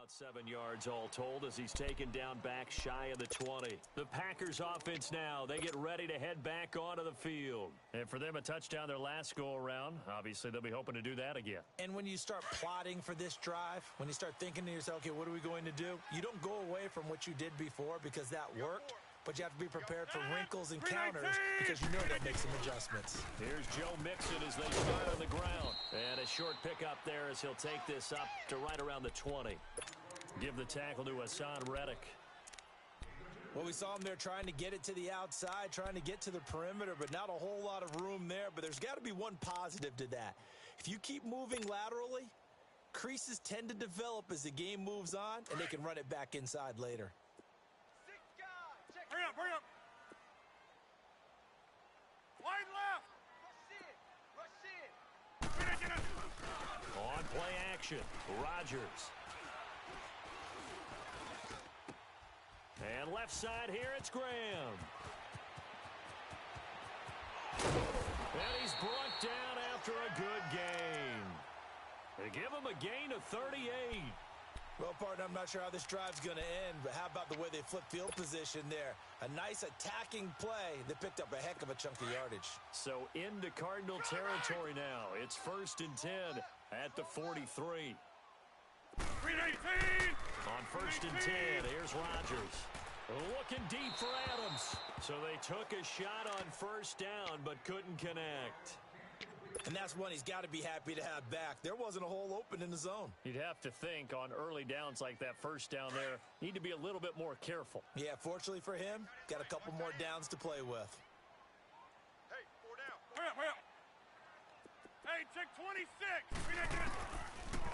About 7 yards all told as he's taken down back shy of the 20. The Packers offense now, they get ready to head back onto the field. And for them, a touchdown their last go-around. Obviously, they'll be hoping to do that again. And when you start plotting for this drive, when you start thinking to yourself, okay, what are we going to do? You don't go away from what you did before because that worked. But you have to be prepared for wrinkles and counters because you know that makes some adjustments. Here's Joe Mixon as they start on the ground. And a short pickup there as he'll take this up to right around the 20. Give the tackle to Hassan Reddick. Well, we saw him there trying to get it to the outside, trying to get to the perimeter, but not a whole lot of room there. But there's got to be one positive to that. If you keep moving laterally, creases tend to develop as the game moves on, and they can run it back inside later. Hurry up, hurry up. Wide left. Rush in. On play action, Rodgers. And left side here, it's Graham. And he's brought down after a good gain. They give him a gain of 38. Well, partner, I'm not sure how this drive's going to end, but how about the way they flip field position there? A nice attacking play that picked up a heck of a chunk of yardage. So into Cardinal territory now. It's 1st and 10 at the 43. 319. On 1st and 10, here's Rodgers. Looking deep for Adams. So they took a shot on 1st down, but couldn't connect. And that's one he's got to be happy to have back. There wasn't a hole open in the zone. You'd have to think on early downs like that 1st down there, need to be a little bit more careful. Yeah, fortunately for him, got a couple more downs to play with. Hey, 4 down. Hurry up, hurry up. Hey, check 26.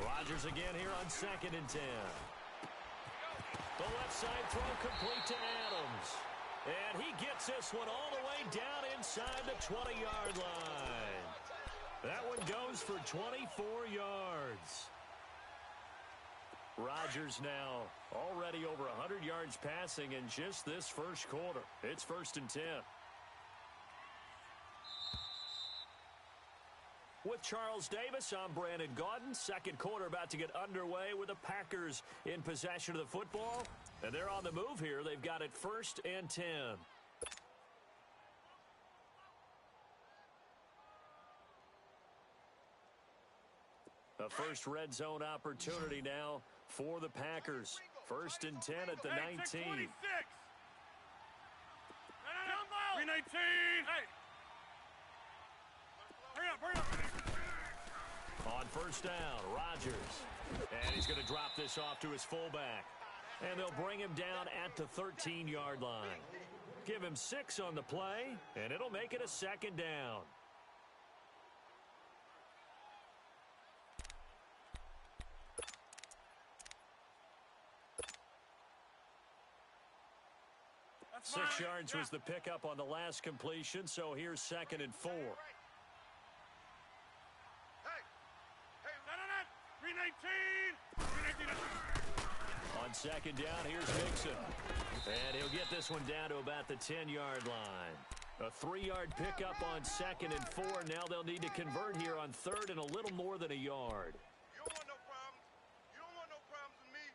Rodgers again here on 2nd and 10. The left side throw complete to Adams. And he gets this one all the way down inside the 20-yard line. That one goes for 24 yards. Rodgers now already over 100 yards passing in just this 1st quarter. It's 1st and 10. With Charles Davis, I'm Brandon Gaudin. 2nd quarter about to get underway with the Packers in possession of the football. And they're on the move here. They've got it 1st and 10. A first red zone opportunity now for the Packers. 1st and 10 at the 19. 26. No. 319. Hey. Hurry up, hurry up. On 1st down, Rodgers. And he's going to drop this off to his fullback. And they'll bring him down at the 13-yard line. Give him 6 on the play, and it'll make it a 2nd down. That's 6 yards was the pickup on the last completion, so here's 2nd and 4. Hey. Hey, no. 319. 319. On 2nd down, here's Mixon. And he'll get this one down to about the 10-yard line. A 3-yard pickup on 2nd and 4. Now they'll need to convert here on 3rd and a little more than a yard. You don't want no problems. You don't want no problems with me.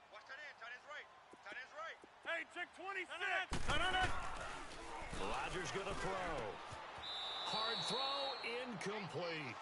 Watch that in. Tight end's right. Tight end's right. Hey, check 26. No. Rodgers going to throw. Hard throw, incomplete.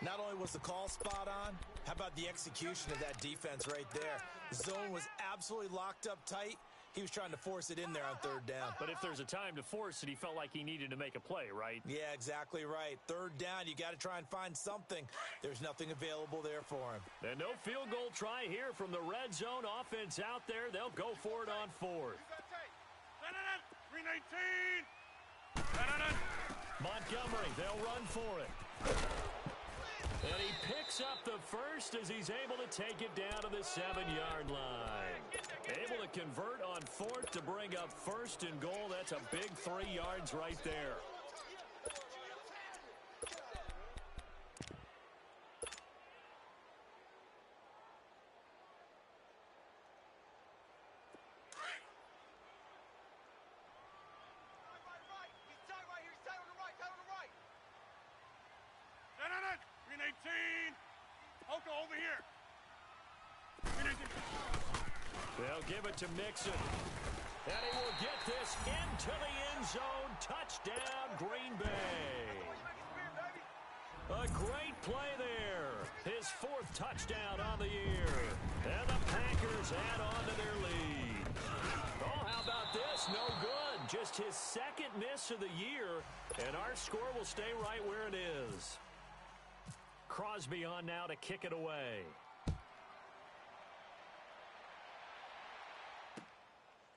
Not only was the call spot on, how about the execution of that defense right there? The zone was absolutely locked up tight. He was trying to force it in there on 3rd down. But if there's a time to force it, he felt like he needed to make a play, right? Yeah, exactly right. 3rd down, you got to try and find something. There's nothing available there for him. And no field goal try here from the red zone offense out there. They'll go for it on 4th. 319. Montgomery, they'll run for it. And he picks up the 1st as he's able to take it down to the 7-yard line. Able to convert on 4th to bring up 1st and goal. That's a big 3 yards right there. Hoko, over here. They'll give it to Mixon. And he will get this into the end zone. Touchdown, Green Bay. A great play there. His 4th touchdown on the year. And the Packers add on to their lead. Oh, how about this? No good. Just his 2nd miss of the year. And our score will stay right where it is. Crosby on now to kick it away.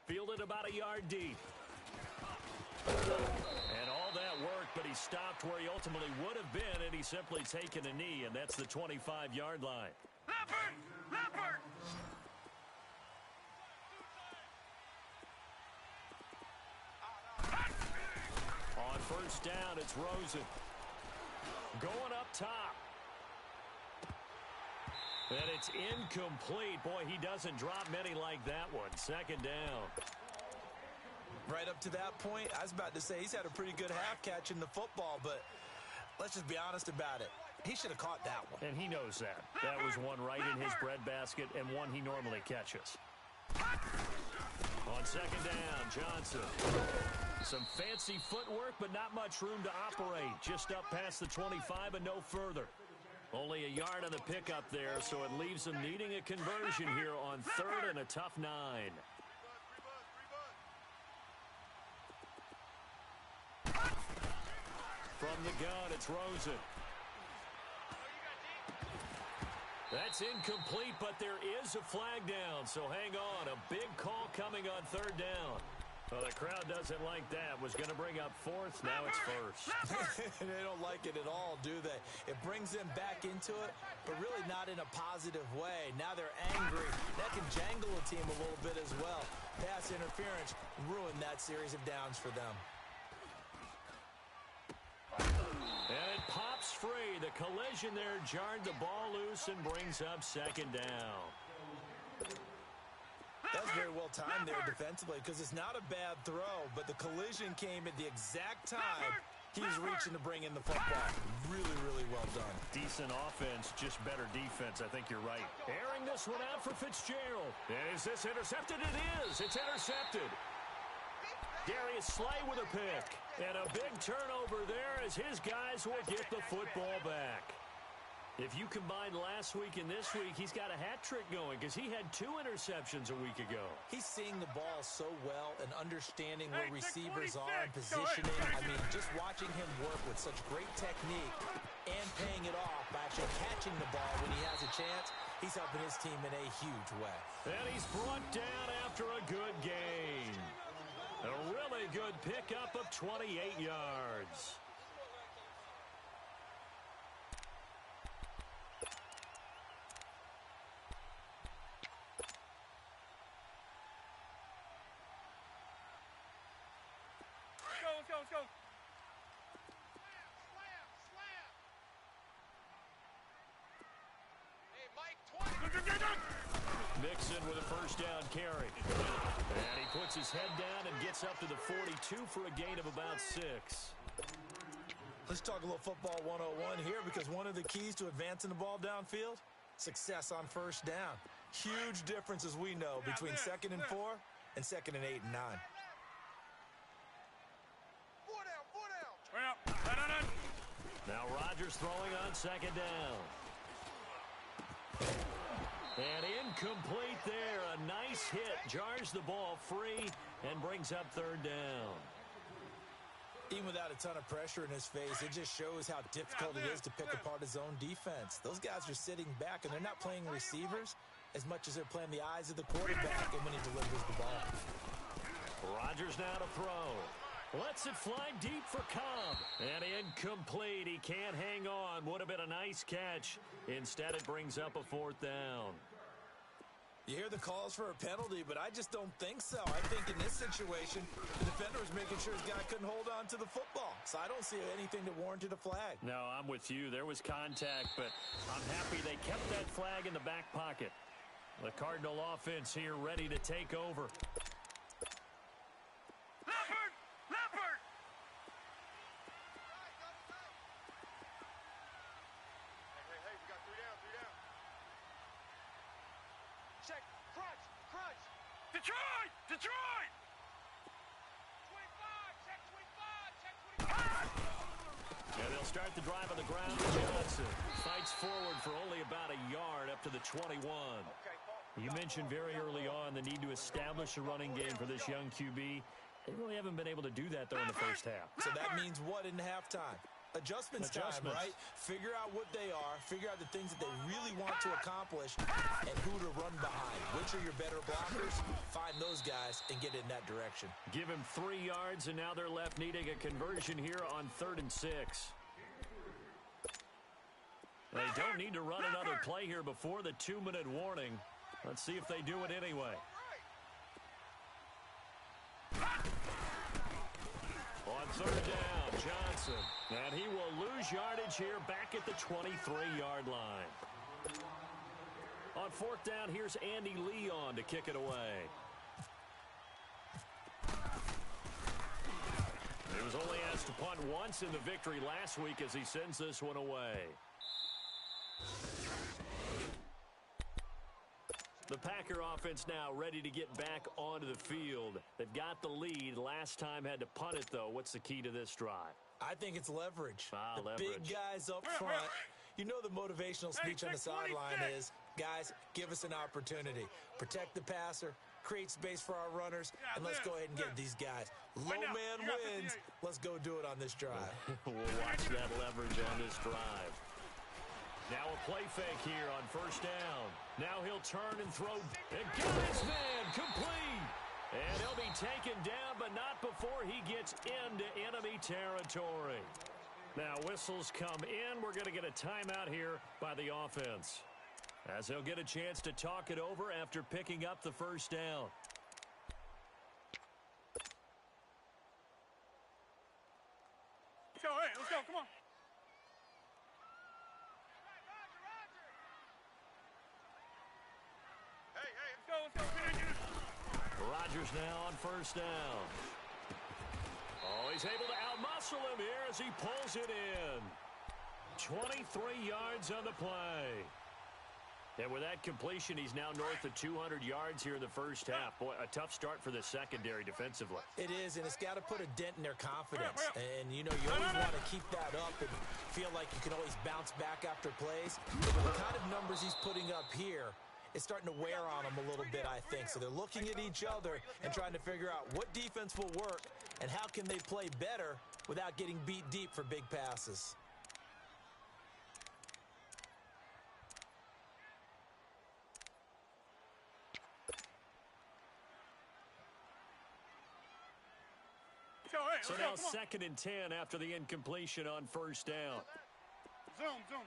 Fielded about a yard deep. And all that work, but he stopped where he ultimately would have been, and he's simply taken a knee, and that's the 25-yard line. Leopard! Leopard! On first down, it's Rosen. Going up top. And it's incomplete. Boy, he doesn't drop many like that one. 2nd down. Right up to that point, I was about to say he's had a pretty good half catching the football, but let's just be honest about it. He should have caught that one. And he knows that. That was one right in his breadbasket and one he normally catches. On 2nd down, Johnson. Some fancy footwork, but not much room to operate. Just up past the 25 and no further. Only a yard on the pickup there, so it leaves them needing a conversion here on 3rd and a tough 9. From the gun, it's Rosen. That's incomplete, but there is a flag down, so hang on. A big call coming on 3rd down. Well, the crowd doesn't like that. Was going to bring up 4th. Now it's 1st. They don't like it at all, do they? It brings them back into it, but really not in a positive way. Now they're angry. That can jangle a team a little bit as well. Pass interference ruined that series of downs for them. And it pops free. The collision there jarred the ball loose and brings up 2nd down. That's very well timed there defensively because it's not a bad throw, but the collision came at the exact time he was reaching to bring in the football. Really, really well done. Decent offense, just better defense. I think you're right. Airing this one out for Fitzgerald. And is this intercepted? It is. It's intercepted. Darius Slay with a pick. And a big turnover there as his guys will get the football back. If you combine last week and this week, he's got a hat trick going because he had 2 interceptions a week ago. He's seeing the ball so well and understanding where receivers are and positioning. I mean, just watching him work with such great technique and paying it off by actually catching the ball when he has a chance, he's helping his team in a huge way. And he's brought down after a good gain. A really good pickup of 28 yards. Let's go. Hey, Mike, 20. Mixon with a first down carry. And he puts his head down and gets up to the 42 for a gain of about 6. Let's talk a little football 101 here because one of the keys to advancing the ball downfield, success on first down. Huge difference, as we know, between 2nd and 4 and 2nd and 8 and 9. Now Rodgers throwing on 2nd down. And incomplete there. A nice hit. Jars the ball free and brings up 3rd down. Even without a ton of pressure in his face, it just shows how difficult it is to pick apart his own defense. Those guys are sitting back, and they're not playing receivers as much as they're playing the eyes of the quarterback and when he delivers the ball. Rodgers now to throw. Lets it fly deep for Cobb. And incomplete. He can't hang on. Would have been a nice catch. Instead, it brings up a 4th down. You hear the calls for a penalty, but I just don't think so. I think in this situation, the defender was making sure his guy couldn't hold on to the football. So I don't see anything that warranted a flag. No, I'm with you. There was contact, but I'm happy they kept that flag in the back pocket. The Cardinal offense here ready to take over. Detroit! Detroit! 25, check 25, check 25. And they'll start the drive on the ground. Johnson fights forward for only about a yard up to the 21. You mentioned very early on the need to establish a running game for this young QB. They really haven't been able to do that, though, in the first half. So that means what in halftime? Adjustments time, right? Figure out what they are, figure out the things that they really want to accomplish, and who to run behind. Which are your better blockers? Find those guys and get in that direction. Give him 3 yards, and now they're left needing a conversion here on 3rd and 6. They don't need to run another play here before the 2-minute warning. Let's see if they do it anyway. On 3rd down, Johnson. And he will lose yardage here back at the 23-yard line. On 4th down, here's Andy Leon to kick it away. He was only asked to punt once in the victory last week as he sends this one away. The Packer offense now ready to get back onto the field. They've got the lead. Last time had to punt it, though. What's the key to this drive? I think it's leverage. Leverage. Big guys up front. You know the motivational speech on the sideline is, guys, give us an opportunity. Protect the passer, create space for our runners, and let's go ahead and get these guys. Low man wins. Let's go do it on this drive. We'll watch that leverage on this drive. Now a play fake here on 1st down. Now he'll turn and throw. And get his man complete. And he'll be taken down, but not before he gets into enemy territory. Now whistles come in. We're going to get a timeout here by the offense, as they'll get a chance to talk it over after picking up the 1st down. Let's go, hey, let's go, come on. Rodgers now on 1st down. Oh, he's able to outmuscle him here as he pulls it in. 23 yards on the play. And with that completion, he's now north of 200 yards here in the first half. Boy, a tough start for the secondary defensively. It is, and it's got to put a dent in their confidence. And, you know, you always want to keep that up and feel like you can always bounce back after plays. But with the kind of numbers he's putting up here, it's starting to wear on them a little bit, I think. So they're looking at each other and trying to figure out what defense will work and how can they play better without getting beat deep for big passes. So now 2nd and 10 after the incompletion on 1st down. Zoom.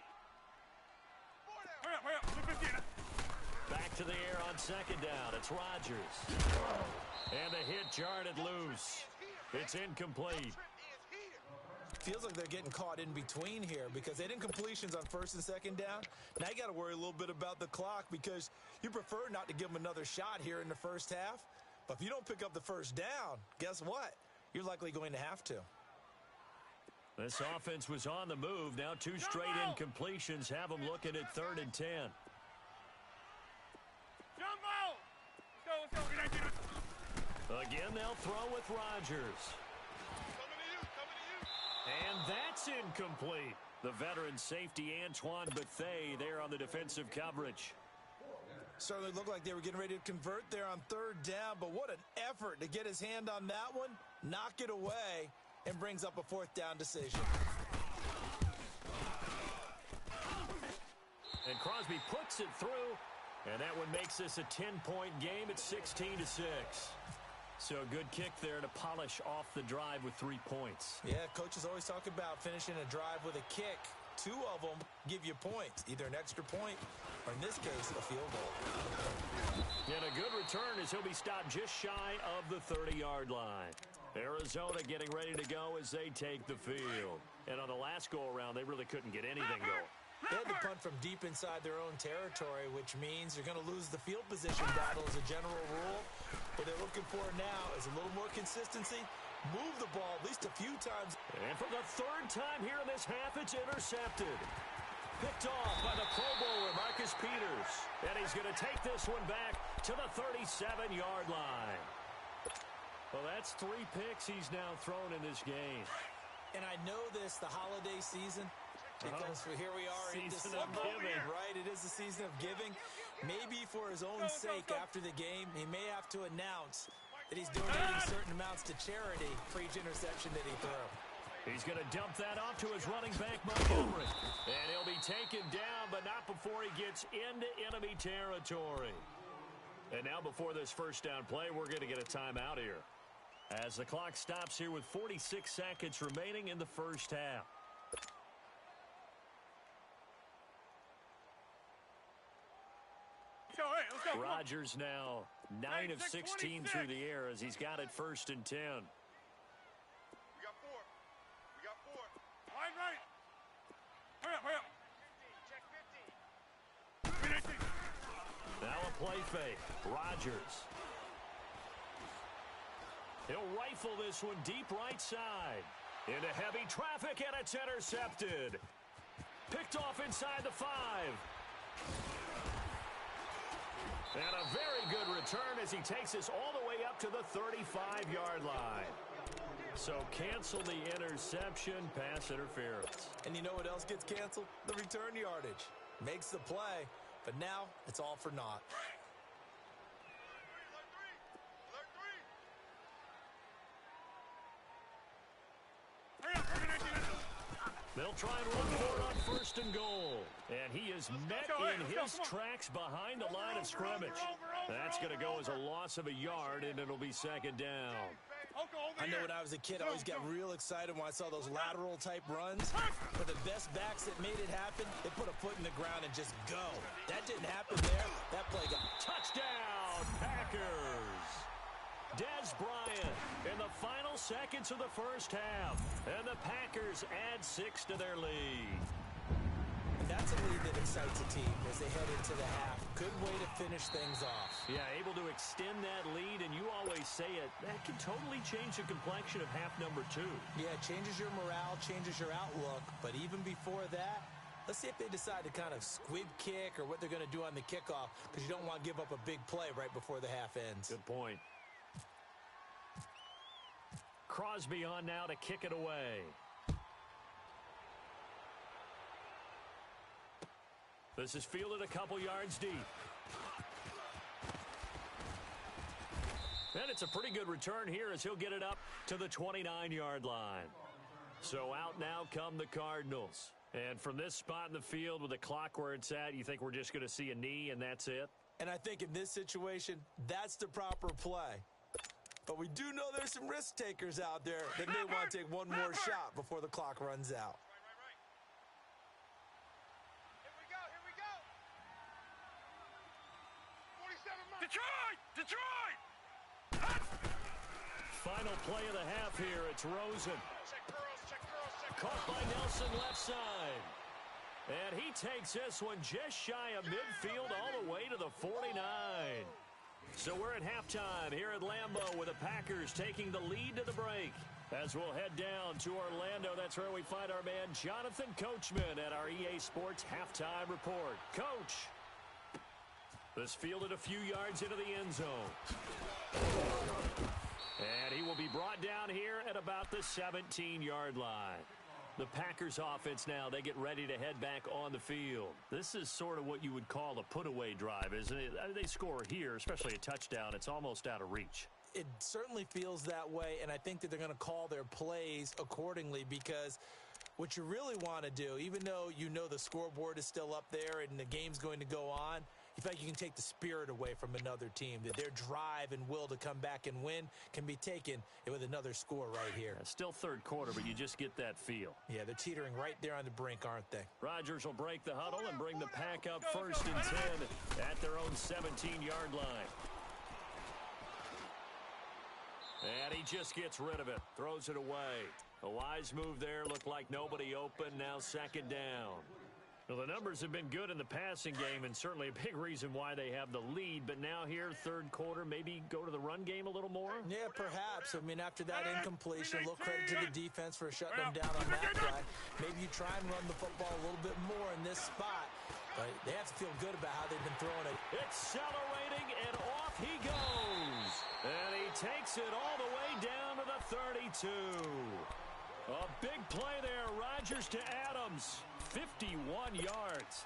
Hurry up. Back to the air on 2nd down. It's Rodgers. And the hit jarred loose. It's incomplete. Feels like they're getting caught in between here because they had incompletions on 1st and 2nd down. Now you got to worry a little bit about the clock because you prefer not to give them another shot here in the first half. But if you don't pick up the 1st down, guess what? You're likely going to have to. This offense was on the move. Now 2 straight incompletions have them looking at 3rd and 10. Let's go. Again, they'll throw with Rodgers. And that's incomplete. The veteran safety, Antoine Bethea, there on the defensive coverage. Certainly looked like they were getting ready to convert there on 3rd down, but what an effort to get his hand on that one, knock it away, and brings up a 4th down decision. And Crosby puts it through, and that one makes this a 10-point game at 16-6. So a good kick there to polish off the drive with 3 points. Yeah, coaches always talk about finishing a drive with a kick. 2 of them give you points, either an extra point or, in this case, a field goal. And a good return as he'll be stopped just shy of the 30-yard line. Arizona getting ready to go as they take the field. And on the last go-around, they really couldn't get anything going. They had to punt from deep inside their own territory, which means you're going to lose the field position battle as a general rule. What they're looking for now is a little more consistency. Move the ball at least a few times. And for the 3rd time here in this half, it's intercepted. Picked off by the Pro Bowler, Marcus Peters. And he's going to take this one back to the 37-yard line. Well, that's 3 picks he's now thrown in this game. And I know this, the holiday season, because here we are in December, right? It is the season of giving. Maybe for his own sake after the game, he may have to announce that he's donating certain amounts to charity for each interception that he threw. He's going to dump that off to his running back, Montgomery. And he'll be taken down, but not before he gets into enemy territory. And now before this first down play, we're going to get a timeout here, as the clock stops here with 46 seconds remaining in the first half. Rodgers now 9 of 16 through the air as he's got it 1st and 10. We got 4. We got 4. Line right. Hurry up. Check 15. Now a play fake. Rodgers. He'll rifle this one deep right side. Into heavy traffic, and it's intercepted. Picked off inside the 5. And a very good return as he takes us all the way up to the 35-yard line. So cancel the interception, pass interference. And you know what else gets canceled? The return yardage. Makes the play, but now it's all for naught. They'll try and run for it on 1st and goal. And he is met in his tracks behind the line of scrimmage. That's going to go as a loss of a yard, and it'll be 2nd down. I know when I was a kid, I always got real excited when I saw those lateral-type runs. For the best backs that made it happen, they put a foot in the ground and just go. That didn't happen there. That play got touchdown, Packers. Dez Bryant in the final seconds of the first half. And the Packers add 6 to their lead. That's a lead that excites a team as they head into the half. Good way to finish things off. Yeah, able to extend that lead, and you always say it, that can totally change the complexion of half number 2. Yeah, it changes your morale, changes your outlook. But even before that, let's see if they decide to kind of squib kick or what they're going to do on the kickoff, because you don't want to give up a big play right before the half ends. Good point. Crosby on now to kick it away. This is fielded a couple yards deep. And it's a pretty good return here as he'll get it up to the 29-yard line. So out now come the Cardinals. And from this spot in the field with the clock where it's at, you think we're just going to see a knee and that's it? And I think in this situation, that's the proper play. But we do know there's some risk takers out there that may want to take one more shot before the clock runs out. Detroit! Final play of the half here. It's Rosen. Caught by Nelson left side. And he takes this one just shy of midfield all the way to the 49. So we're at halftime here at Lambeau with the Packers taking the lead to the break. As we'll head down to Orlando, that's where we find our man Jonathan Coachman at our EA Sports Halftime Report. Coach. This fielded a few yards into the end zone. And he will be brought down here at about the 17-yard line. The Packers offense now, they get ready to head back on the field. This is sort of what you would call a put-away drive, isn't it? They score here, especially a touchdown. It's almost out of reach. It certainly feels that way, and I think that they're going to call their plays accordingly, because what you really want to do, even though you know the scoreboard is still up there and the game's going to go on, you feel like you can take the spirit away from another team, that their drive and will to come back and win can be taken with another score right here. Still third quarter, but you just get that feel. Yeah, they're teetering right there on the brink, aren't they? Rodgers will break the huddle and bring the Pack up 1st and 10 at their own 17-yard line. And he just gets rid of it, throws it away. A wise move there, looked like nobody open, now 2nd down. Well, the numbers have been good in the passing game, and certainly a big reason why they have the lead. But now here, third quarter, maybe go to the run game a little more? Yeah, perhaps. I mean, after that incompletion, a little credit to the defense for shutting them down on that drive. Maybe you try and run the football a little bit more in this spot. But they have to feel good about how they've been throwing it. Accelerating, and off he goes. And he takes it all the way down to the 32. A big play there. Rodgers to Adams. 51 yards.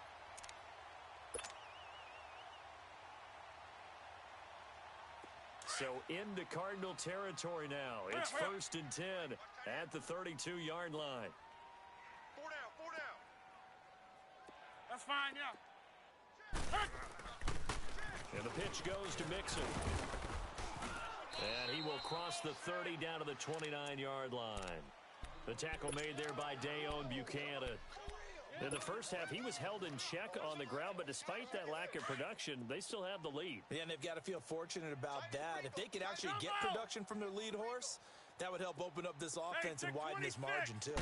So into Cardinal territory now. It's 1st and 10 at the 32-yard line. 4 down, 4 down. That's fine, yeah. And the pitch goes to Mixon. And he will cross the 30 down to the 29-yard line. The tackle made there by Dayon Buchanan. In the first half, he was held in check on the ground, but despite that lack of production, they still have the lead. Yeah, and they've got to feel fortunate about that. If they could actually get production from their lead horse, that would help open up this offense and widen this margin, too.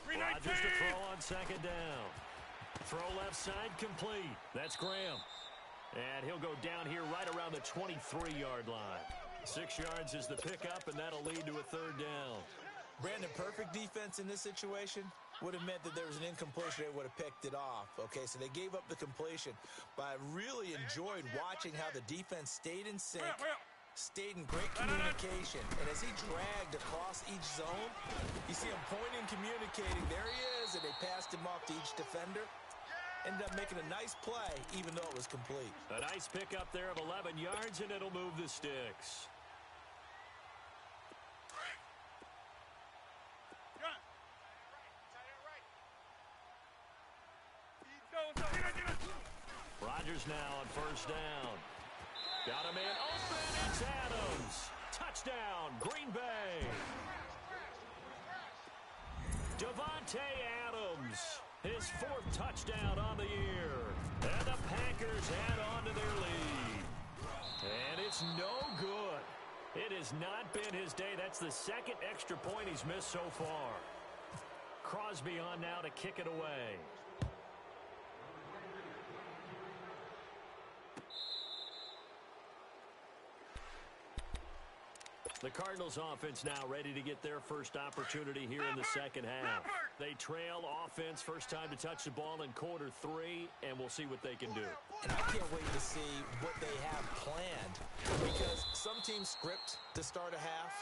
Rodgers to throw on 2nd down. Throw left side complete. That's Graham. And he'll go down here right around the 23-yard line. 6 yards is the pickup, and that'll lead to a 3rd down. Brandon, perfect defense in this situation would have meant that there was an incompletion. They would have picked it off. Okay, so they gave up the completion. But I really enjoyed watching how the defense stayed in sync, stayed in great communication. And as he dragged across each zone, you see him pointing, communicating. There he is, and they passed him off to each defender. Ended up making a nice play, even though it was complete. A nice pickup there of 11 yards, and it'll move the sticks. Rodgers now on 1st down. Got a man open. It's Adams. Touchdown, Green Bay. Davante Adams, his 4th touchdown on the year. And the Packers add on to their lead. And it's no good. It has not been his day. That's the 2nd extra point he's missed so far. Crosby on now to kick it away. The Cardinals offense now ready to get their first opportunity here in the 2nd half. They trail offense, first time to touch the ball in quarter 3, and we'll see what they can do. And I can't wait to see what they have planned, because some teams script to start a half.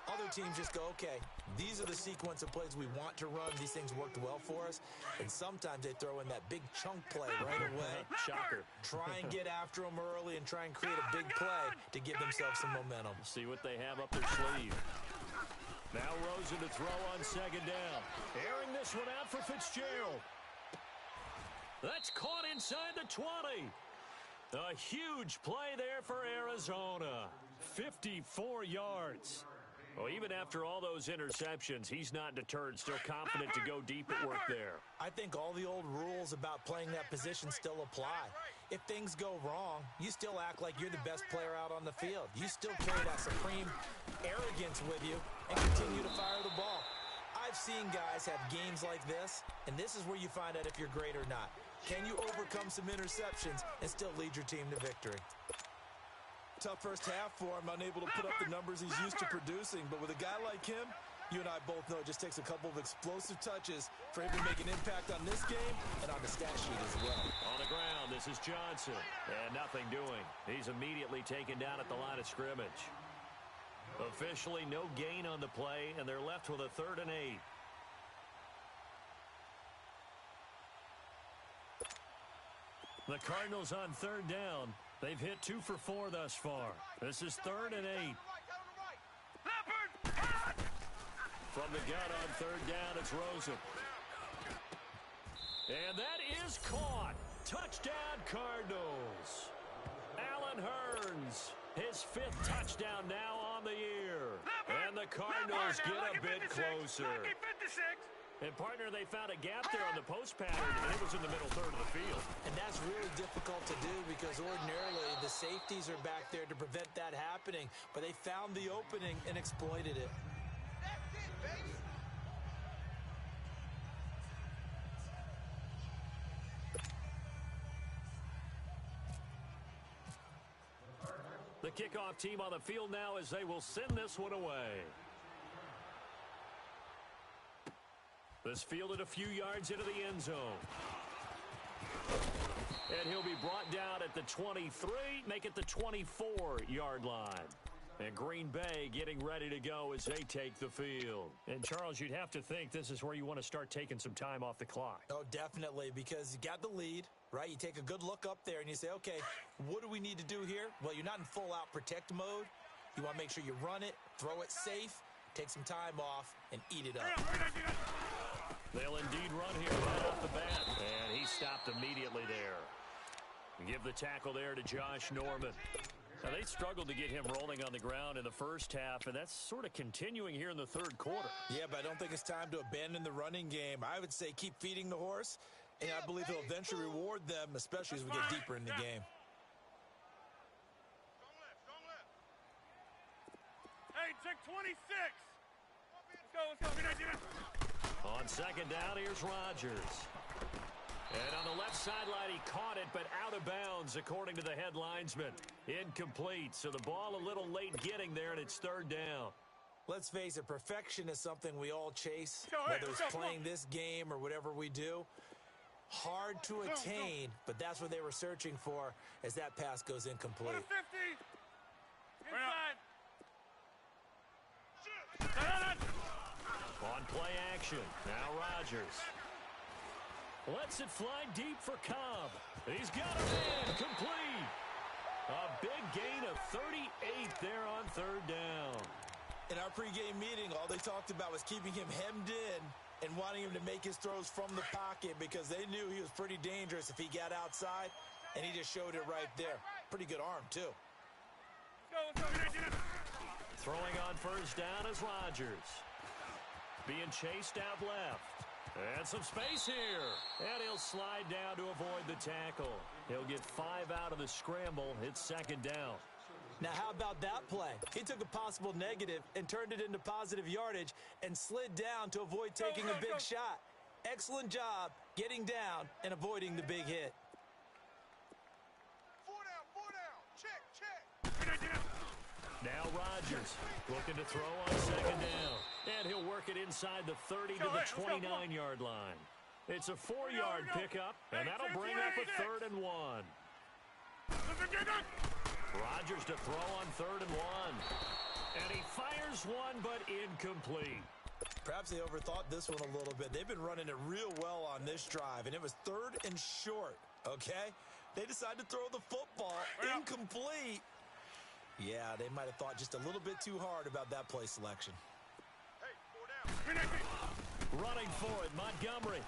Other teams just go, okay, these are the sequence of plays we want to run. These things worked well for us. And sometimes they throw in that big chunk play right away. Shocker. Try and get after them early and try and create a big play to give themselves some momentum. See what they have up their sleeve. Now Rosen to throw on 2nd down. Airing this one out for Fitzgerald. That's caught inside the 20. A huge play there for Arizona. 54 yards. Well, even after all those interceptions, he's not deterred, still confident to go deep at work there. I think all the old rules about playing that position still apply. If things go wrong, you still act like you're the best player out on the field. You still carry that supreme arrogance with you and continue to fire the ball. I've seen guys have games like this, and this is where you find out if you're great or not. Can you overcome some interceptions and still lead your team to victory? Tough first half for him, unable to put up the numbers he's used to producing. But with a guy like him, you and I both know it just takes a couple of explosive touches for him to make an impact on this game and on the stat sheet as well. On the ground, this is Johnson. And nothing doing. He's immediately taken down at the line of scrimmage. Officially no gain on the play, and they're left with a 3rd and 8. The Cardinals on 3rd down. They've hit 2 for 4 thus far. This is 3rd and 8. From the gun on 3rd down, it's Rosen. And that is caught. Touchdown, Cardinals. Allen Hurns, his 5th touchdown now on the year. And the Cardinals get a bit closer. And, partner, they found a gap there on the post pattern, and it was in the middle 3rd of the field. And that's really difficult to do because ordinarily the safeties are back there to prevent that happening. But they found the opening and exploited it. That's it, baby. The kickoff team on the field now as they will send this one away. This fielded a few yards into the end zone. And he'll be brought down at the 23, make it the 24-yard line. And Green Bay getting ready to go as they take the field. And, Charles, you'd have to think this is where you want to start taking some time off the clock. Oh, definitely, because you got the lead, right? You take a good look up there and you say, okay, what do we need to do here? Well, you're not in full-out protect mode. You want to make sure you run it, throw it safe, take some time off, and eat it up. They'll indeed run here right off the bat. And he stopped immediately there. Give the tackle there to Josh Norman. Now, they struggled to get him rolling on the ground in the first half, and that's sort of continuing here in the third quarter. Yeah, but I don't think it's time to abandon the running game. I would say keep feeding the horse, and I believe he'll eventually reward them, especially as we get deeper in the game. Hey, check 26. Let's go. On second down, here's Rodgers. And on the left sideline, he caught it, but out of bounds, according to the head linesman. Incomplete, so the ball a little late getting there, and it's third down. Let's face it, perfection is something we all chase, whether it's playing this game or whatever we do. Hard to attain, but that's what they were searching for as that pass goes incomplete. 50. Inside. On play action, now Rodgers. Lets it fly deep for Cobb. He's got a man, complete. A big gain of 38 there on third down. In our pregame meeting, all they talked about was keeping him hemmed in and wanting him to make his throws from the pocket because they knew he was pretty dangerous if he got outside, and he just showed it right there. Pretty good arm, too. Throwing on first down is Rodgers. Being chased out left. And some space here. And he'll slide down to avoid the tackle. He'll get 5 out of the scramble. It's second down. Now, how about that play? He took a possible negative and turned it into positive yardage and slid down to avoid taking a big shot. Excellent job getting down and avoiding the big hit. 4 down. Check. Now Rodgers looking to throw on second down. And he'll work it inside the 30 to the 29-yard line. It's a 4-yard pickup, and that'll bring up a 3rd and 1. Rodgers to throw on 3rd and 1. And he fires one, but incomplete. Perhaps they overthought this one a little bit. They've been running it real well on this drive, and it was 3rd and short, okay? They decided to throw the football incomplete. Yeah, they might have thought just a little bit too hard about that play selection. Hey, 4 down. Running for it, Montgomery.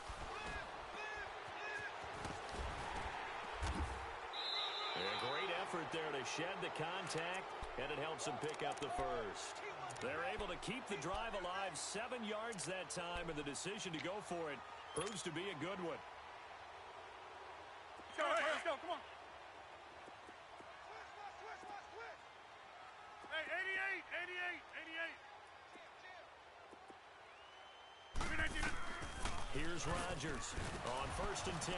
A great effort there to shed the contact, and it helps them pick up the first. They're able to keep the drive alive 7 yards that time, and the decision to go for it proves to be a good one. Let's go, come on. Hey, 88. Here's Rodgers on 1st and 10.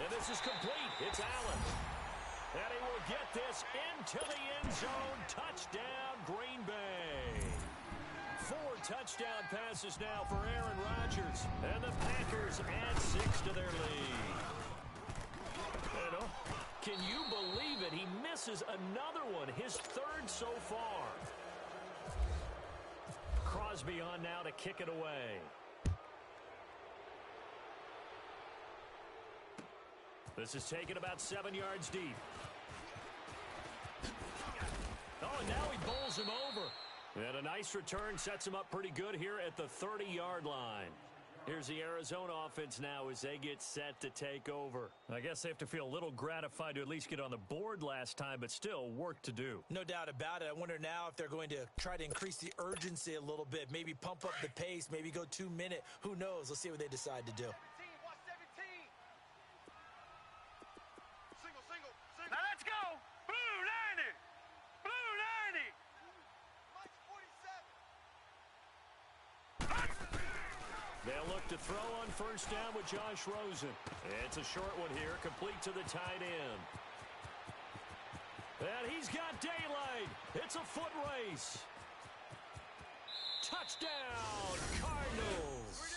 And this is complete. It's Allen. And he will get this into the end zone. Touchdown, Green Bay. 4 touchdown passes now for Aaron Rodgers. And the Packers add 6 to their lead. Can you believe it? He misses another one, his 3rd so far. Crosby on now to kick it away. This is taken about 7 yards deep. Oh, and now he bowls him over. And a nice return sets him up pretty good here at the 30-yard line. Here's the Arizona offense now as they get set to take over. I guess they have to feel a little gratified to at least get on the board last time, but still work to do. No doubt about it. I wonder now if they're going to try to increase the urgency a little bit, maybe pump up the pace, maybe go 2-minute. Who knows? Let's see what they decide to do. Now let's go. Blue 90. Blue 90. They'll look to throw on first down with Josh Rosen. It's a short one here, complete to the tight end. And he's got daylight. It's a foot race. Touchdown, Cardinals.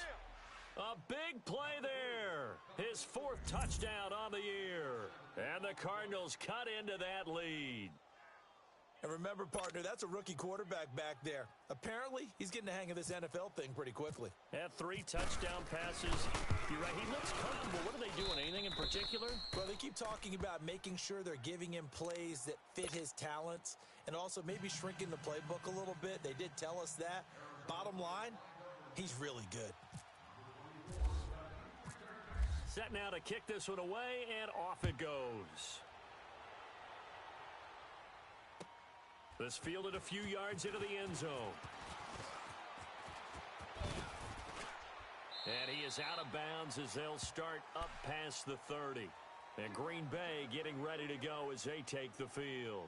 A big play there. there. His 4th touchdown on the year. And the Cardinals cut into that lead. And remember, partner, that's a rookie quarterback back there. Apparently, he's getting the hang of this NFL thing pretty quickly. Had 3 touchdown passes. You're right, he looks comfortable. What are they doing? Anything in particular? Well, they keep talking about making sure they're giving him plays that fit his talents and also maybe shrinking the playbook a little bit. They did tell us that. Bottom line, he's really good. Set now to kick this one away, and off it goes. This fielded a few yards into the end zone. And he is out of bounds as they'll start up past the 30. And Green Bay getting ready to go as they take the field.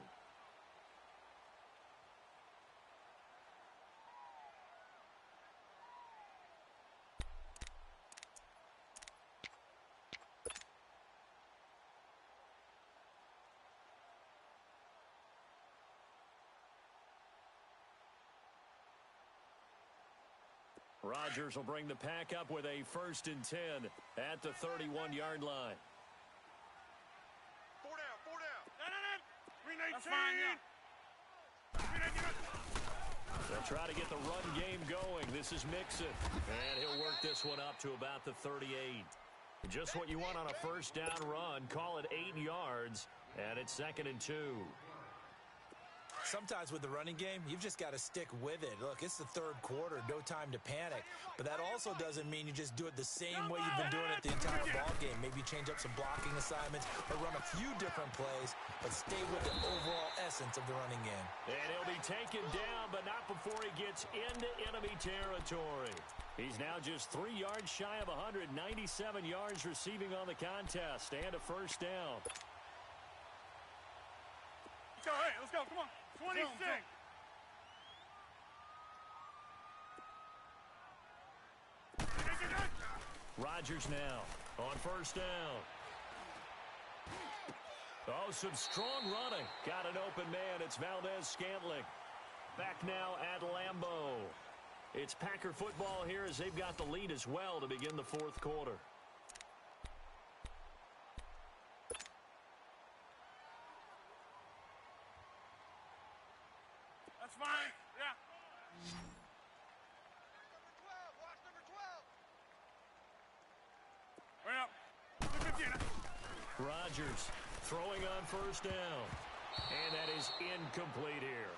Rodgers will bring the pack up with a 1st and 10 at the 31-yard line. 4 down, 4 down. 319. That's fine, yeah. They'll try to get the run game going. This is Mixon. And he'll work this one up to about the 38. Just what you want on a 1st down run. Call it 8 yards. And it's 2nd and 2. Sometimes with the running game, you've just got to stick with it. Look, it's the 3rd quarter, no time to panic. But that also doesn't mean you just do it the same way you've been doing it the entire ball game. Maybe change up some blocking assignments or run a few different plays, but stay with the overall essence of the running game. And he'll be taken down, but not before he gets into enemy territory. He's now just 3 yards shy of 197 yards receiving on the contest and a 1st down. Let's go, hey, let's go, come on. 26. Rodgers now on 1st down. Oh, some strong running. Got an open man. It's Valdez-Scantling. Back now at Lambeau. It's Packer football here as they've got the lead as well to begin the 4th quarter. That's fine. Yeah. Number 12, watch number 12. Wait up. 215. Rodgers throwing on 1st down. And that is incomplete here.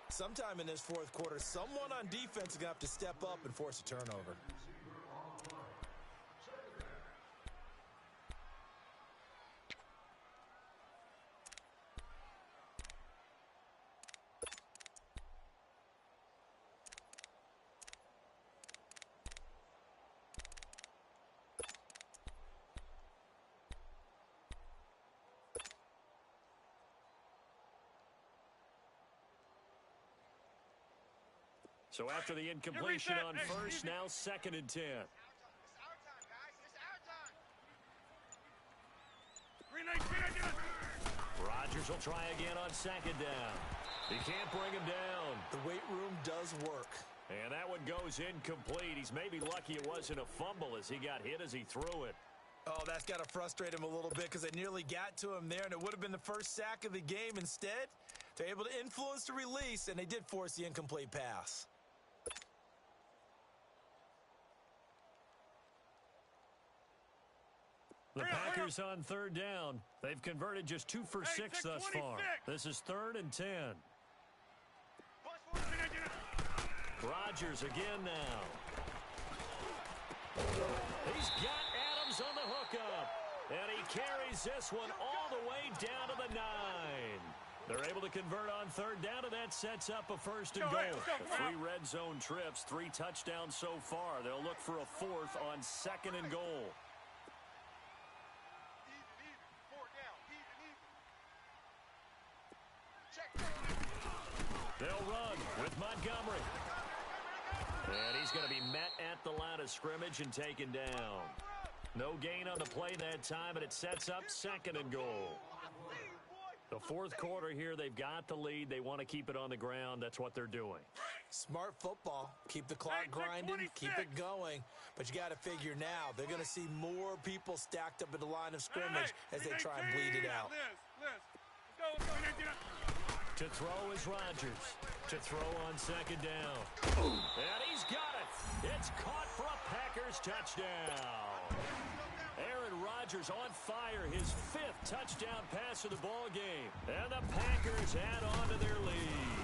Sometime in this 4th quarter, someone on defense is going to have to step up and force a turnover. So after the incompletion on 1st, now 2nd and 10. It's our time, guys. It's our time. Rodgers will try again on 2nd down. He can't bring him down. The weight room does work. And that one goes incomplete. He's maybe lucky it wasn't a fumble as he got hit as he threw it. Oh, that's got to frustrate him a little bit because they nearly got to him there, and it would have been the 1st sack of the game. Instead, they're able to influence the release, and they did force the incomplete pass. The Packers on 3rd down. They've converted just 2 for 6 thus far. This is 3rd and 10. Rodgers again now. He's got Adams on the hookup. And he carries this one all the way down to the 9. They're able to convert on 3rd down, and that sets up a 1st and goal. 3 red zone trips, 3 touchdowns so far. They'll look for a 4th on 2nd and goal. They'll run with Montgomery. And he's going to be met at the line of scrimmage and taken down. No gain on the play that time, and it sets up 2nd and goal. The 4th quarter here, they've got the lead. They want to keep it on the ground. That's what they're doing. Smart football. Keep the clock Hey, check grinding, 26. keep it going. But you got to figure now, they're going to see more people stacked up at the line of scrimmage as they try and bleed it out. Liz. Let's go. To throw is Rodgers. To throw on second down. And he's got it. It's caught for a Packers touchdown. Aaron Rodgers on fire, his 5th touchdown pass of the ball game. And the Packers add on to their lead.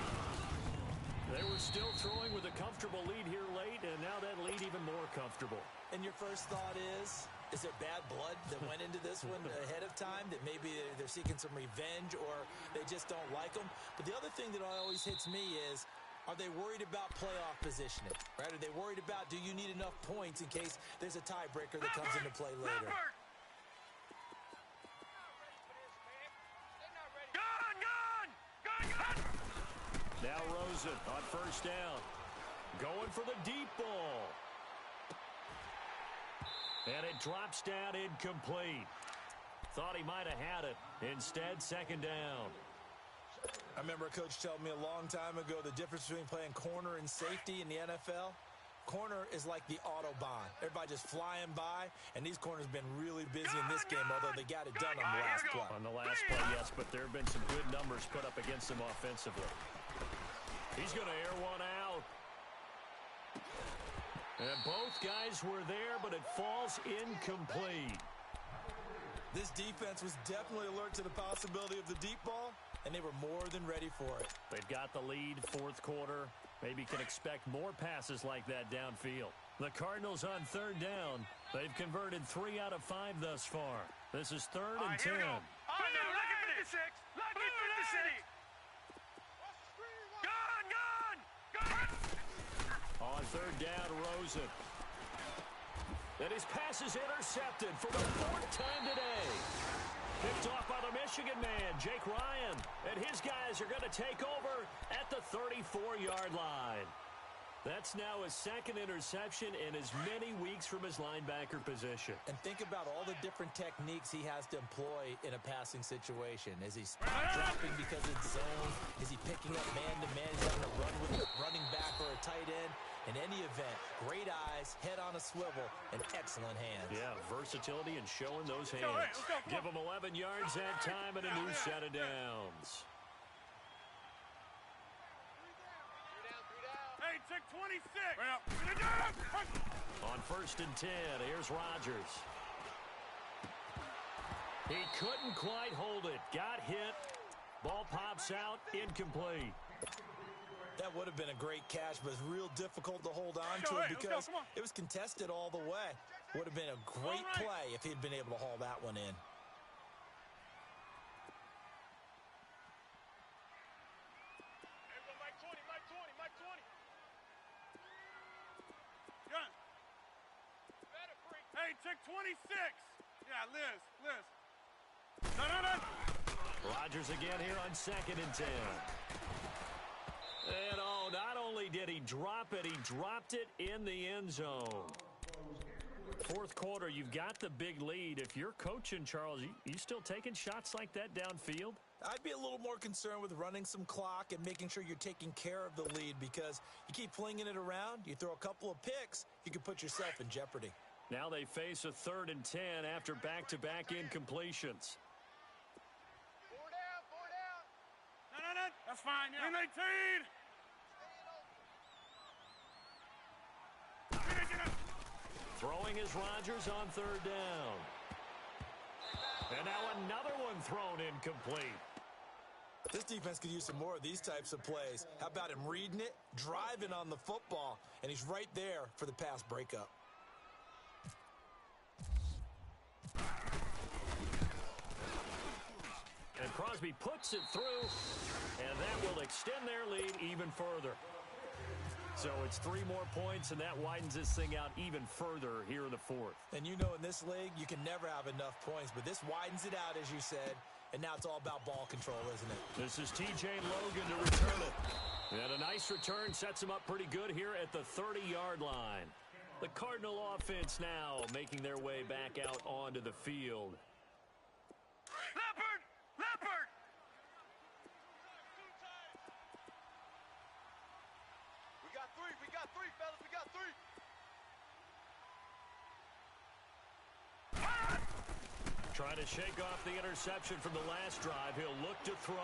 They were still throwing with a comfortable lead here late, and now that lead even more comfortable. And your first thought is there bad blood that went into this one ahead of time, that maybe they're seeking some revenge or they just don't like them? But the other thing that always hits me is, are they worried about playoff positioning? Right? Are they worried about, do you need enough points in case there's a tiebreaker that comes into play later? Now Rosen on first down. Going for the deep ball. And it drops down incomplete. Thought he might have had it. Instead, second down. I remember a coach telling me a long time ago the difference between playing corner and safety in the NFL. Corner is like the Autobahn. Everybody just flying by, and these corners have been really busy in this game, although they got it done on the last play. On the last play, yes, but there have been some good numbers put up against him offensively. He's going to air one out. And both guys were there, but it falls incomplete. This defense was definitely alert to the possibility of the deep ball, and they were more than ready for it. They've got the lead, 4th quarter. Maybe can expect more passes like that downfield. The Cardinals on third down. They've converted 3 out of 5 thus far. This is 3rd and 10. Oh, no, look at 56. Look at 56. On third down, Rosen. And his pass is intercepted for the 4th time today. Picked off by the Michigan man, Jake Ryan. And his guys are going to take over at the 34-yard line. That's now his 2nd interception in as many weeks from his linebacker position. And think about all the different techniques he has to employ in a passing situation. Is he dropping because it's zone? Is he picking up man-to-man? He's having to run with a running back or a tight end? In any event, great eyes, head on a swivel, and excellent hands. Yeah, versatility and showing those hands. Give him 11 yards that time and a new set of downs. Hey, check 26. On 1st and 10, here's Rodgers. He couldn't quite hold it. Got hit. Ball pops out. Incomplete. That would have been a great catch, but it's real difficult to hold on to it because it was contested all the way. Would have been a great play if he'd been able to haul that one in. Hey, check 26. Yeah, Liz. No. Rodgers again here on 2nd and 10. And not only did he drop it, he dropped it in the end zone. 4th quarter, you've got the big lead. If you're coaching, Charles, you still taking shots like that downfield? I'd be a little more concerned with running some clock and making sure you're taking care of the lead, because you keep flinging it around, you throw a couple of picks, you can put yourself in jeopardy. Now they face a 3rd and 10 after back-to-back incompletions. No. That's fine, yeah. 18. Throwing is Rodgers on 3rd down. And now another one thrown incomplete. This defense could use some more of these types of plays. How about him reading it, driving on the football, and he's right there for the pass breakup. And Crosby puts it through, and that will extend their lead even further. So it's 3 more points, and that widens this thing out even further here in the 4th. And you know, in this league, you can never have enough points, but this widens it out, as you said, and now it's all about ball control, isn't it? This is T.J. Logan to return it. And a nice return sets him up pretty good here at the 30-yard line. The Cardinal offense now making their way back out onto the field. Leopard! We Trying to shake off the interception from the last drive. He'll look to throw.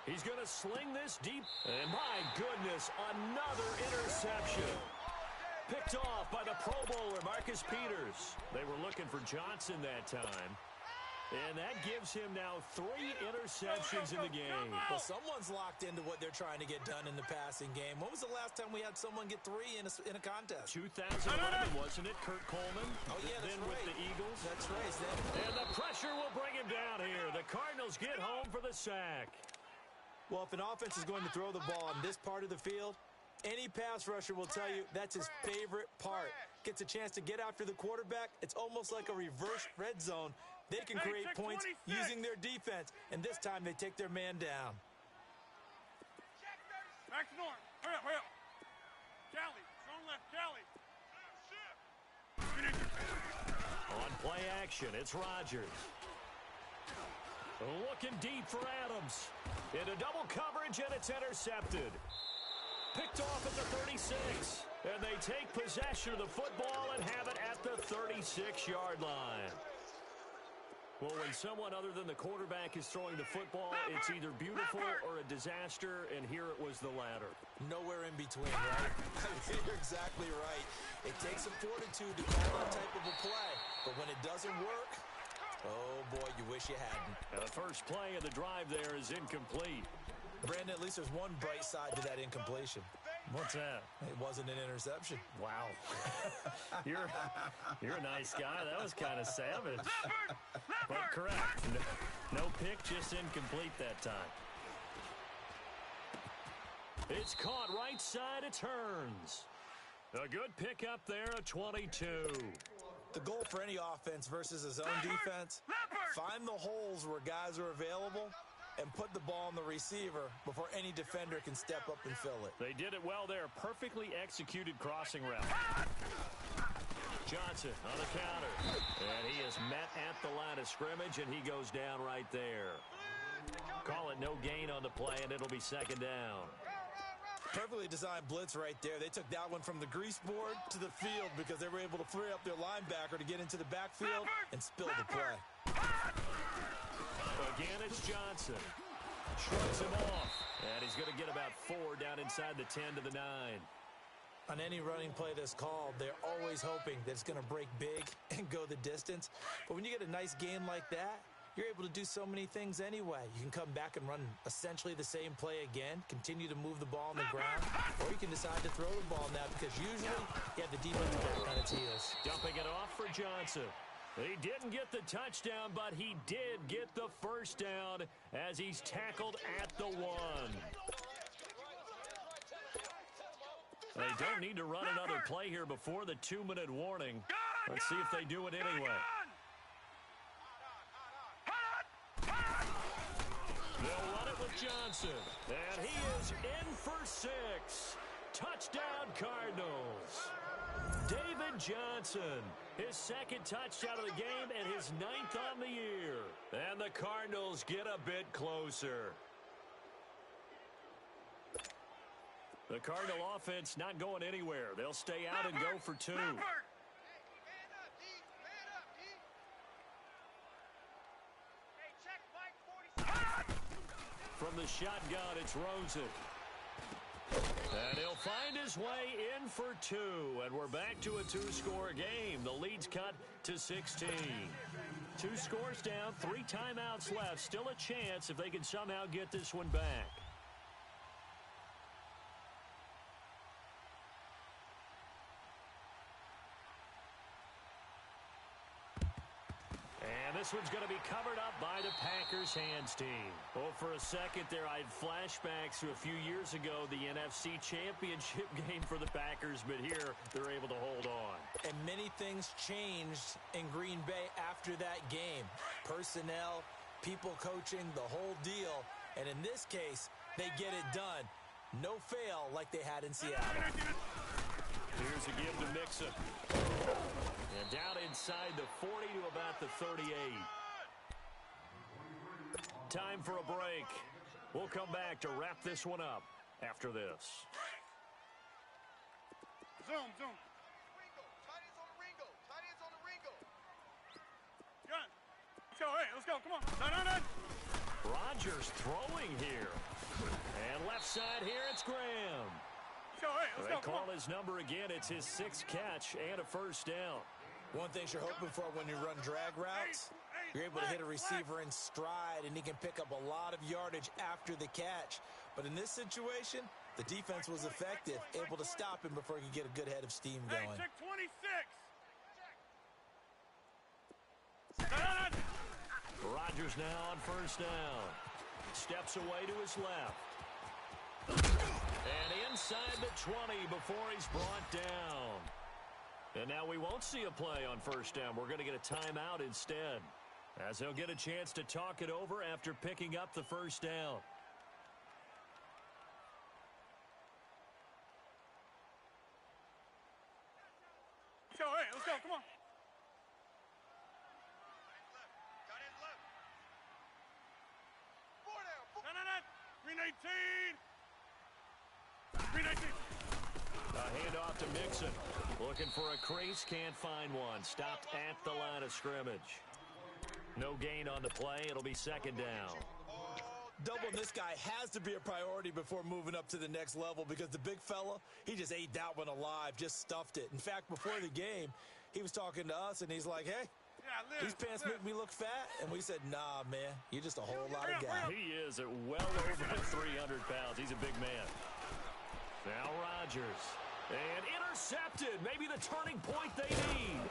He's going to sling this deep. And my goodness, another interception. Picked off by the Pro Bowler, Marcus Peters. They were looking for Johnson that time. And that gives him now 3 interceptions in the game. Well, someone's locked into what they're trying to get done in the passing game. When was the last time we had someone get 3 in a contest? 2011, wasn't it? Kurt Coleman. Oh, yeah, that's then right. with the Eagles. That's right. And the pressure will bring him down here. The Cardinals get home for the sack. Well, if an offense is going to throw the ball on this part of the field, any pass rusher will tell you that's his favorite part. Gets a chance to get after the quarterback. It's almost like a reverse red zone. They can create points using their defense, and this time they take their man down. Back to Norm. Hurry up, hurry up. Callie, strong left, Callie. On play action, it's Rodgers. Looking deep for Adams. Into double coverage, and it's intercepted. Picked off at the 36. And they take possession of the football and have it at the 36-yard line. Well, when someone other than the quarterback is throwing the football, it's either beautiful or a disaster, and here it was the latter. Nowhere in between, right? You're exactly right. It takes some fortitude to call that type of a play, but when it doesn't work, oh boy, you wish you hadn't. Now, the first play of the drive there is incomplete. Brandon, at least there's one bright side to that incompletion. What's that? It wasn't an interception. Wow. You're a nice guy. That was kind of savage. But correct. No pick, just incomplete that time. It's caught right side. It turns. A good pick up there, a 22. The goal for any offense versus a zone defense, find the holes where guys are available and put the ball on the receiver before any defender can step up and fill it. They did it well there. Perfectly executed crossing route. Johnson on the counter. And he is met at the line of scrimmage, and he goes down right there. Call it no gain on the play, and it'll be second down. Perfectly designed blitz right there. They took that one from the grease board to the field because they were able to free up their linebacker to get into the backfield and spill the play. Again, it's Johnson. Shrugs him off. And he's going to get about 4 down inside the 10 to the 9. On any running play that's called, they're always hoping that it's going to break big and go the distance. But when you get a nice game like that, you're able to do so many things anyway. You can come back and run essentially the same play again, continue to move the ball on the ground, or you can decide to throw the ball now because usually you have the defense back on its heels. Dumping it off for Johnson. He didn't get the touchdown, but he did get the first down as he's tackled at the 1. They don't need to run another play here before the 2-minute warning. Let's see if they do it anyway. They'll run it with Johnson. And he is in for 6. Touchdown, Cardinals. David Johnson, his second touchdown of the game and his 9th on the year. And the Cardinals get a bit closer. The Cardinal offense not going anywhere. They'll stay out and go for 2. From the shotgun, it's Rosen. And he'll find his way in for 2. And we're back to a 2-score game. The lead's cut to 16. 2 scores down, 3 timeouts left. Still a chance if they can somehow get this one back. And this one's going to be covered up by the Packers hands team. Well, for a second there, I had flashbacks to a few years ago, the NFC Championship game for the Packers, but here they're able to hold on. And many things changed in Green Bay after that game. Personnel, people coaching, the whole deal. And in this case, they get it done. No fail like they had in Seattle. Here's a give to Mixon. And down inside the 40 to about the 38. Time for a break. We'll come back to wrap this one up after this. Zoom, zoom. Gun. Let's go. go. Come on. No. Rodgers throwing here. And left side here, it's Graham. They call his number again. It's his 6th catch and a first down. One thing you're hoping for when you run drag routes, you're able to hit a receiver in stride, and he can pick up a lot of yardage after the catch. But in this situation, the defense was effective, able to stop him before he could get a good head of steam going. Hey, check 26. Rodgers now on first down. Steps away to his left. And inside the 20 before he's brought down. And now we won't see a play on first down. We're going to get a timeout instead, as he'll get a chance to talk it over after picking up the first down. Let's go. Come on. Green 18. A handoff to Mixon. Looking for a crease, can't find one. Stopped at the line of scrimmage. No gain on the play. It'll be second down. Doubling this guy has to be a priority before moving up to the next level, because the big fella, he just ate that one alive, just stuffed it. In fact, before the game, he was talking to us, and he's like, hey, these pants make me look fat. And we said, nah, man, you're just a whole lot of guy. He is at well over 300 pounds. He's a big man. Now Rodgers. And intercepted. Maybe the turning point they need.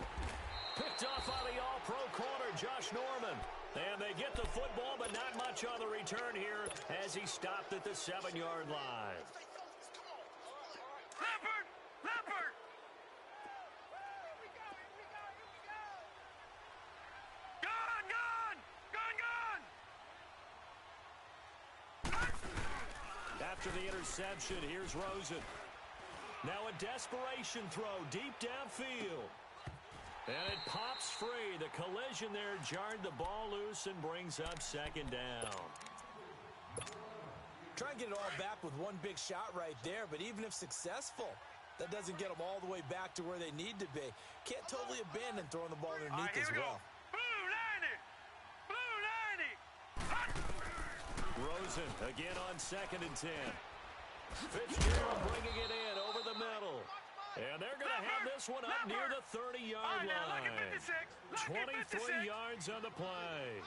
Picked off by the all-pro corner, Josh Norman. And they get the football, but not much on the return here as he stopped at the 7-yard line. Leopard! After the interception, here's Rosen. Now a desperation throw deep downfield. And it pops free. The collision there jarred the ball loose and brings up second down. Try and get it all back with one big shot right there, but even if successful, that doesn't get them all the way back to where they need to be. Can't totally abandon throwing the ball underneath as well. Rosen again on 2nd and 10. Fitzgerald bringing it in over the middle. And they're going to have this one up near the 30-yard line. 23 yards on the play.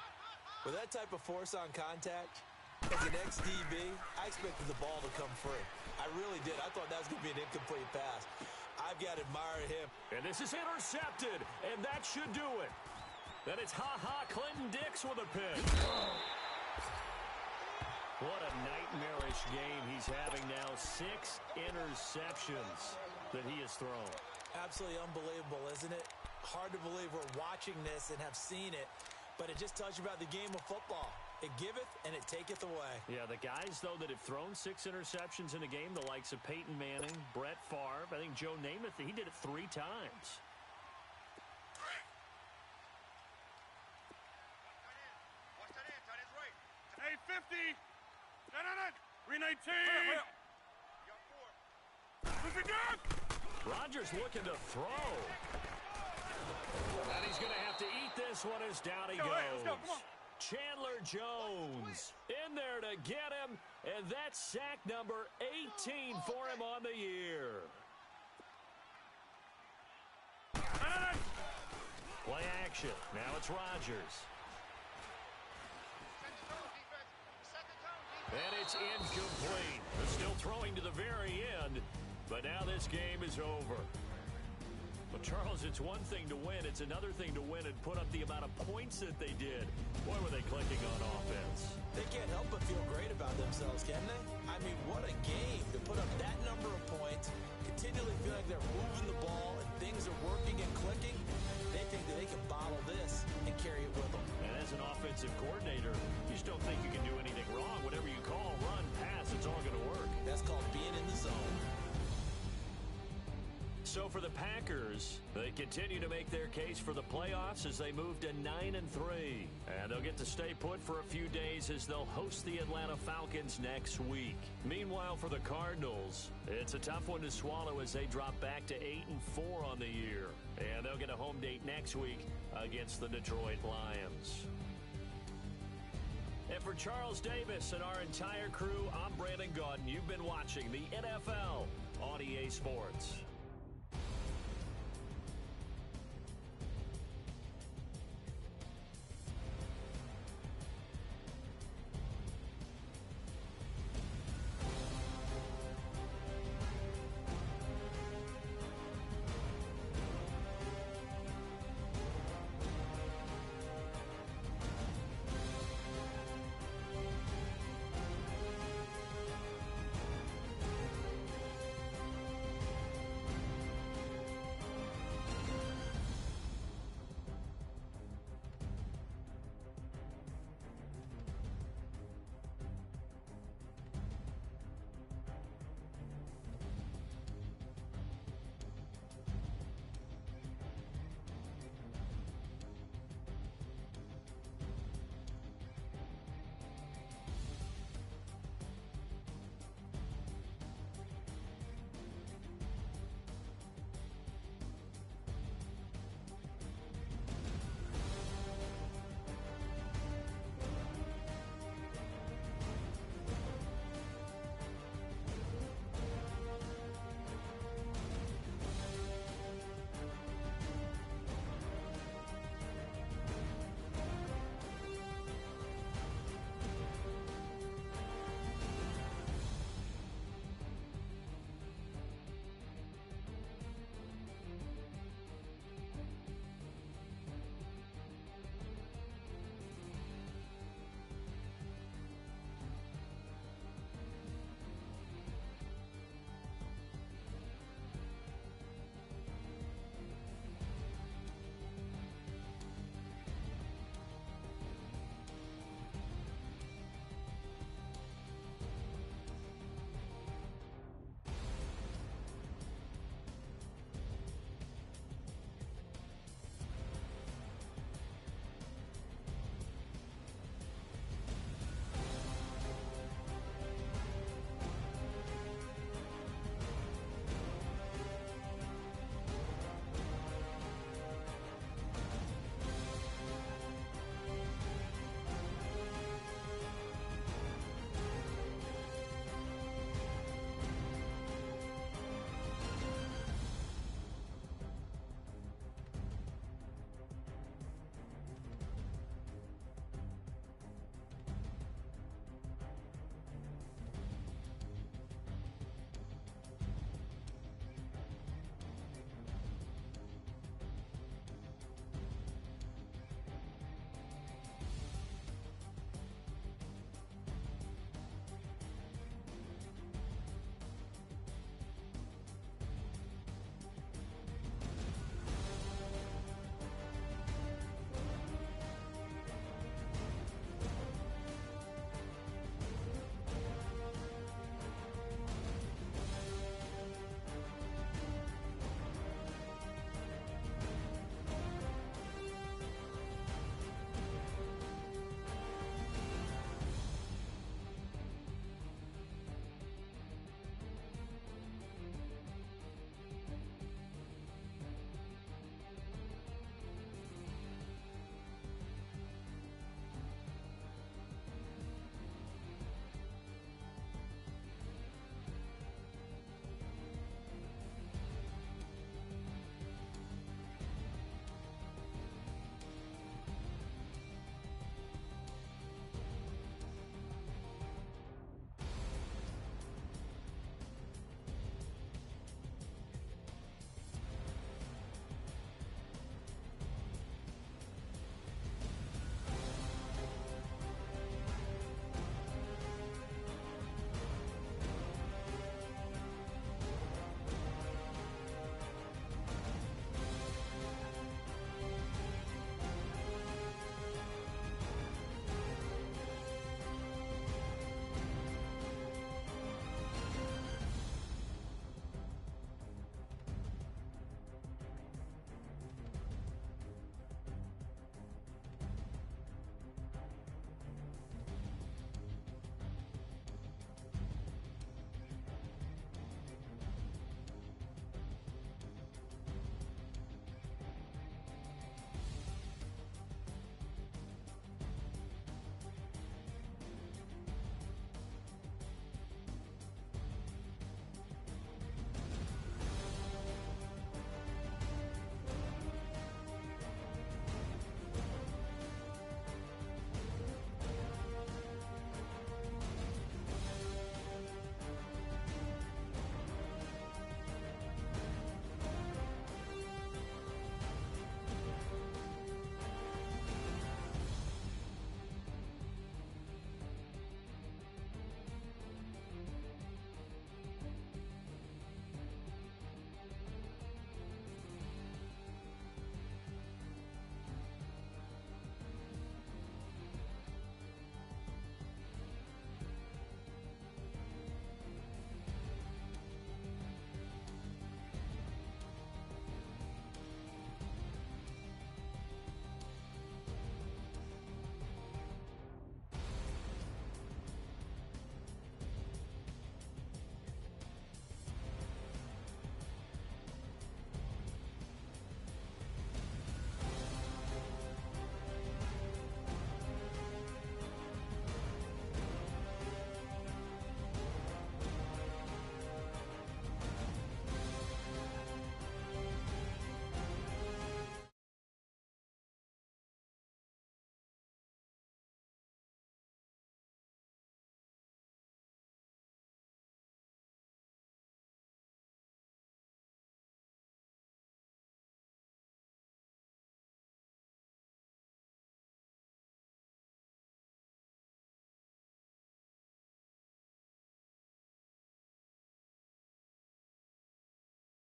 With that type of force on contact, as an ex-DB, I expected the ball to come free. I really did. I thought that was going to be an incomplete pass. I've got to admire him. And this is intercepted, and that should do it. Then it's Clinton Dix with a pick. What a nightmarish game he's having now. 6 interceptions that he has thrown. Absolutely unbelievable, isn't it? Hard to believe we're watching this and have seen it, but it just tells you about the game of football. It giveth and it taketh away. Yeah, the guys, though, that have thrown 6 interceptions in a game, the likes of Peyton Manning, Brett Favre, I think Joe Namath, he did it 3 times. Hey, 50. Green 18. Rodgers looking to throw. And he's going to have to eat this one as down he goes. Let's go. Come on. Chandler Jones in there to get him. And that's sack number 18 for him on the year. Play action. Now it's Rodgers. And it's incomplete. They're still throwing to the very end, but now this game is over. But, Charles, it's one thing to win. It's another thing to win and put up the amount of points that they did. Boy, were they clicking on offense. They can't help but feel great about themselves, can they? I mean, what a game to put up that number of points, continually feel like they're moving the ball and things are working and clicking. They think that they can bottle this and carry it with them. And as an offensive coordinator, you just don't think you can do anything wrong. Whatever you call, run, pass, it's all going to work. That's called being in the zone. So for the Packers, they continue to make their case for the playoffs as they move to 9-3. And they'll get to stay put for a few days as they'll host the Atlanta Falcons next week. Meanwhile, for the Cardinals, it's a tough one to swallow as they drop back to 8-4 on the year. And they'll get a home date next week against the Detroit Lions. And for Charles Davis and our entire crew, I'm Brandon Gaudin. You've been watching the NFL on EA Sports.